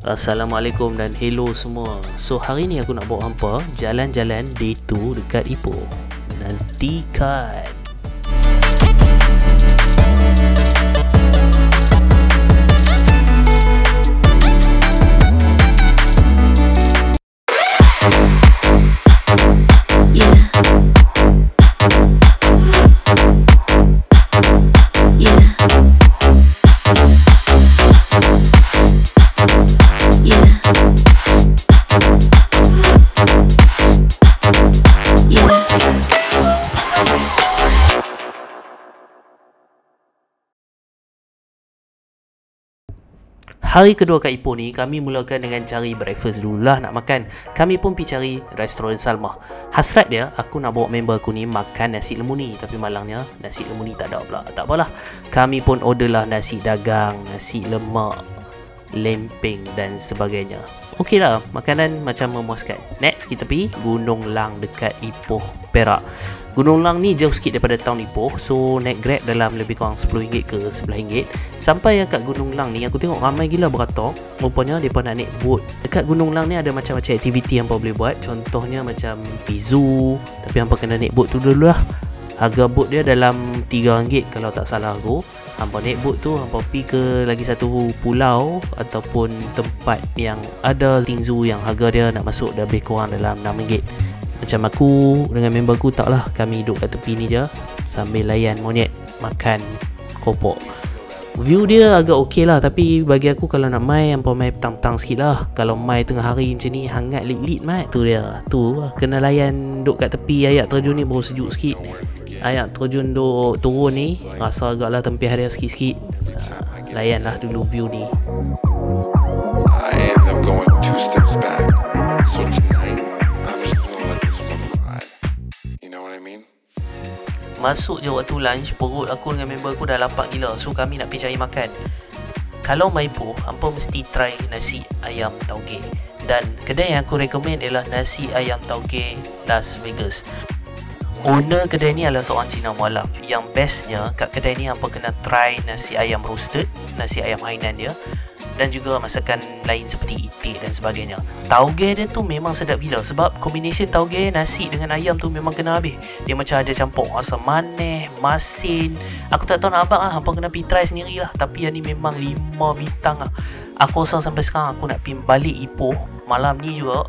Assalamualaikum dan hello semua. So hari ni aku nak bawa hampa jalan-jalan day 2 dekat Ipoh. Nantikan. Hari kedua kat Ipoh ni, kami mulakan dengan cari breakfast dulu lah nak makan. Kami pun pergi cari restoran Salmah. Hasrat dia, aku nak bawa member aku ni makan nasi lemuni. Tapi malangnya, nasi lemuni tak ada pula. Tak apalah, kami pun order lah nasi dagang, nasi lemak, lempeng dan sebagainya. Okey lah, makanan macam memuaskan. Next, kita pergi Gunung Lang dekat Ipoh, Perak. Gunung Lang ni jauh sikit daripada town Ipoh. So naik Grab dalam lebih kurang RM10 ke RM11. Sampai kat Gunung Lang ni, aku tengok ramai gila beratok. Rupanya mereka nak naik boat. Dekat Gunung Lang ni ada macam-macam aktiviti yang boleh buat. Contohnya macam pergi zoo. Tapi hampa kena naik boat tu dulu lah. Harga boat dia dalam RM3 kalau tak salah aku. Hampa naik boat tu, hampa pergi ke lagi satu pulau ataupun tempat yang ada petting zoo yang harga dia nak masuk lebih kurang dalam RM6. Macam aku dengan member aku, taklah, kami duduk kat tepi ni je sambil layan monyet makan kopok. View dia agak okey lah, tapi bagi aku kalau nak mai, hampa mai petang-petang sikit lah. Kalau mai tengah hari macam ni, hangat lit-lit mat. Tu dia, tu kena layan duduk kat tepi. Ayak terjun ni baru sejuk sikit. Ayak terjun duk turun ni rasa agaklah tempih dia sikit-sikit. Layanlah dulu view ni. I end up going 2 steps back. So tonight, I'm just gonna let this one ride. You know what I mean? Masuk je waktu lunch, perut aku dengan member aku dah lapar gila. So kami nak pergi cari makan. Kalau mai Ipoh, hampa mesti try nasi ayam tauge. Dan kedai yang aku recommend ialah nasi ayam tauge Las Vegas. Owner kedai ni adalah seorang Cina mualaf. Yang bestnya kat kedai ni hampa kena try nasi ayam roasted, nasi ayam Hainan dia, dan juga masakan lain seperti itik dan sebagainya. Tauge dia tu memang sedap gila. Sebab combination tauge, nasi dengan ayam tu memang kena habis. Dia macam ada campur asam manis, masin. Aku tak tahu nak abang lah, hampa kena pergi try sendiri lah. Tapi yang ni memang 5 bintang lah. Aku rasa sampai sekarang aku nak pergi balik Ipoh malam ni juga,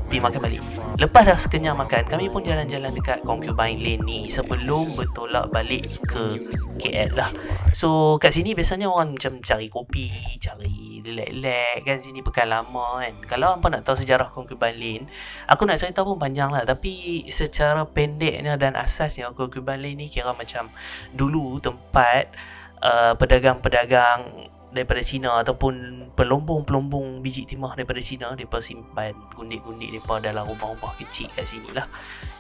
pergi makan balik. Lepas dah sekenyang makan, kami pun jalan-jalan dekat Concubine Lane ni sebelum bertolak balik ke KL lah. So kat sini biasanya orang macam cari kopi, cari relax-relax kan. Sini pekan lama kan. Kalau hampa nak tahu sejarah Concubine Lane, aku nak cerita pun panjang lah. Tapi secara pendeknya dan asasnya, Concubine Lane ni kira macam dulu tempat pedagang-pedagang daripada China ataupun pelombong-pelombong biji timah daripada China. Mereka simpan gundik-gundik mereka dalam rumah-rumah kecil kat sini lah.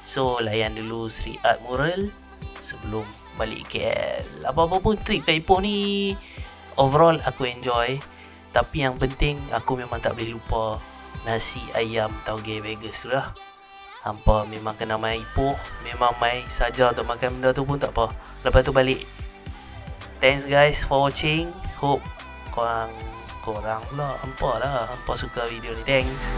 So layan dulu street art mural sebelum balik KL. Apa-apa pun trip kat Ipoh ni overall aku enjoy. Tapi yang penting aku memang tak boleh lupa nasi ayam tauge Vegas tu lah. Hampa memang kena mai Ipoh, memang mai saja untuk makan benda tu pun tak apa. Lepas tu balik. Thanks guys for watching. Hope korang pula hampa lah, hampa suka video ni. Thanks.